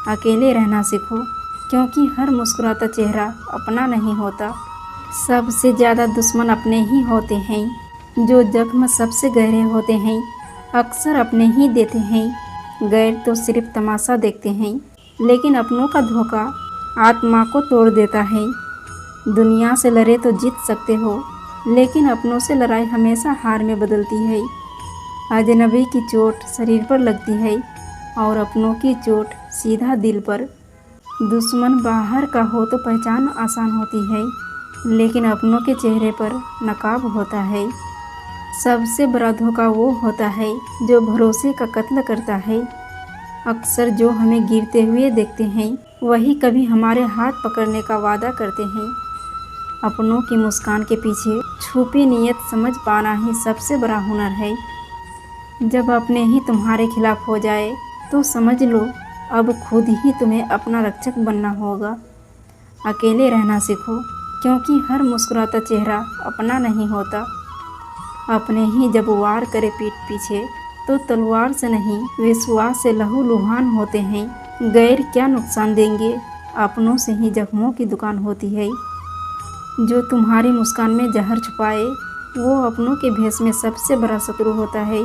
अकेले रहना सीखो, क्योंकि हर मुस्कुराता चेहरा अपना नहीं होता। सबसे ज़्यादा दुश्मन अपने ही होते हैं। जो जख्म सबसे गहरे होते हैं अक्सर अपने ही देते हैं। गैर तो सिर्फ तमाशा देखते हैं, लेकिन अपनों का धोखा आत्मा को तोड़ देता है। दुनिया से लड़े तो जीत सकते हो, लेकिन अपनों से लड़ाई हमेशा हार में बदलती है। अजनबी की चोट शरीर पर लगती है और अपनों की चोट सीधा दिल पर। दुश्मन बाहर का हो तो पहचान आसान होती है, लेकिन अपनों के चेहरे पर नकाब होता है। सबसे बड़ा धोखा वो होता है जो भरोसे का कत्ल करता है। अक्सर जो हमें गिरते हुए देखते हैं वही कभी हमारे हाथ पकड़ने का वादा करते हैं। अपनों की मुस्कान के पीछे छुपी नीयत समझ पाना ही सबसे बड़ा हुनर है। जब अपने ही तुम्हारे खिलाफ हो जाए तो समझ लो अब खुद ही तुम्हें अपना रक्षक बनना होगा। अकेले रहना सीखो, क्योंकि हर मुस्कुराता चेहरा अपना नहीं होता। अपने ही जब वार करे पीठ पीछे तो तलवार से नहीं विश्वास से लहूलुहान होते हैं। गैर क्या नुकसान देंगे, अपनों से ही जख्मों की दुकान होती है। जो तुम्हारी मुस्कान में जहर छुपाए वो अपनों के भेष में सबसे बड़ा शत्रु होता है।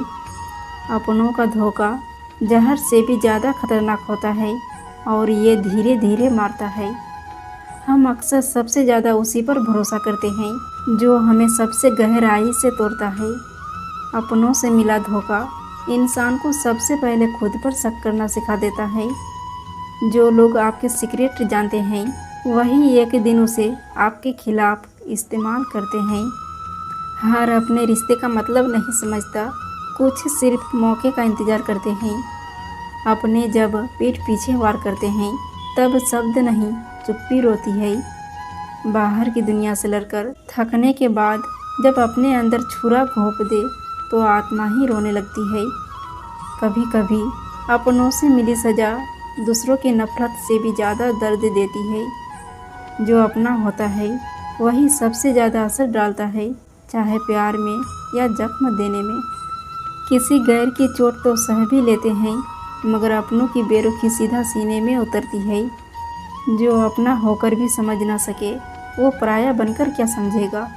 अपनों का धोखा जहर से भी ज़्यादा खतरनाक होता है और ये धीरे धीरे मारता है। हम अक्सर सबसे ज़्यादा उसी पर भरोसा करते हैं जो हमें सबसे गहराई से तोड़ता है। अपनों से मिला धोखा इंसान को सबसे पहले खुद पर शक करना सिखा देता है। जो लोग आपके सीक्रेट जानते हैं वही एक दिन उसे आपके खिलाफ इस्तेमाल करते हैं। हर अपने रिश्ते का मतलब नहीं समझता, कुछ सिर्फ मौके का इंतज़ार करते हैं। अपने जब पीठ पीछे वार करते हैं तब शब्द नहीं चुप्पी रोती है। बाहर की दुनिया से लड़कर थकने के बाद जब अपने अंदर छुरा घोंप दे तो आत्मा ही रोने लगती है। कभी कभी अपनों से मिली सज़ा दूसरों की नफरत से भी ज़्यादा दर्द देती है। जो अपना होता है वही सबसे ज़्यादा असर डालता है, चाहे प्यार में या जख्म देने में। किसी गैर की चोट तो सह भी लेते हैं, मगर अपनों की बेरुखी सीधा सीने में उतरती है। जो अपना होकर भी समझ ना सके वो पराया बनकर क्या समझेगा।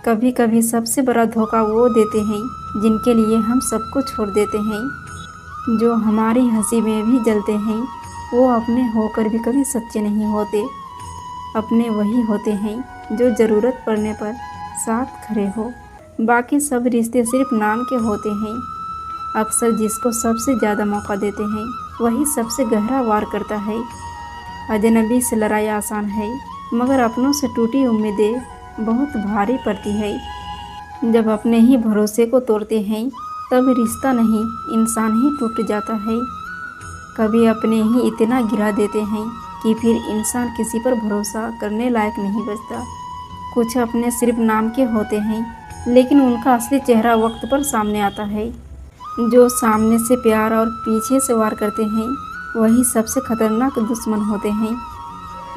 कभी कभी सबसे बड़ा धोखा वो देते हैं जिनके लिए हम सबको छोड़ देते हैं। जो हमारी हंसी में भी जलते हैं वो अपने होकर भी कभी सच्चे नहीं होते। अपने वही होते हैं जो ज़रूरत पड़ने पर साथ खड़े हो, बाकी सब रिश्ते सिर्फ नाम के होते हैं। अक्सर जिसको सबसे ज़्यादा मौका देते हैं वही सबसे गहरा वार करता है। अजनबी से लड़ाई आसान है, मगर अपनों से टूटी उम्मीदें बहुत भारी पड़ती है। जब अपने ही भरोसे को तोड़ते हैं तब रिश्ता नहीं इंसान ही टूट जाता है। कभी अपने ही इतना गिरा देते हैं कि फिर इंसान किसी पर भरोसा करने लायक नहीं बचता। कुछ अपने सिर्फ नाम के होते हैं, लेकिन उनका असली चेहरा वक्त पर सामने आता है। जो सामने से प्यार और पीछे से वार करते हैं वही सबसे खतरनाक दुश्मन होते हैं।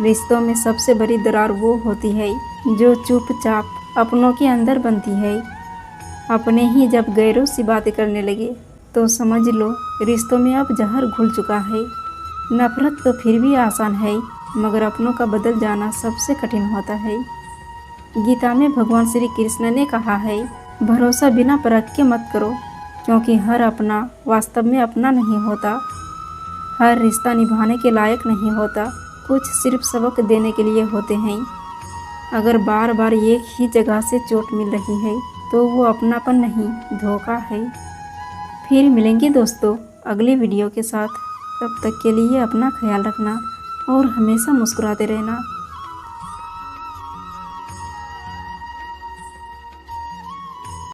रिश्तों में सबसे बड़ी दरार वो होती है जो चुपचाप अपनों के अंदर बनती है। अपने ही जब गैरों सी बातें करने लगे तो समझ लो रिश्तों में अब जहर घुल चुका है। नफरत तो फिर भी आसान है, मगर अपनों का बदल जाना सबसे कठिन होता है। गीता में भगवान श्री कृष्ण ने कहा है, भरोसा बिना परख के मत करो, क्योंकि हर अपना वास्तव में अपना नहीं होता। हर रिश्ता निभाने के लायक नहीं होता, कुछ सिर्फ सबक देने के लिए होते हैं। अगर बार बार एक ही जगह से चोट मिल रही है तो वो अपनापन नहीं, धोखा है। फिर मिलेंगे दोस्तों अगले वीडियो के साथ। तब तक के लिए अपना ख्याल रखना और हमेशा मुस्कुराते रहना।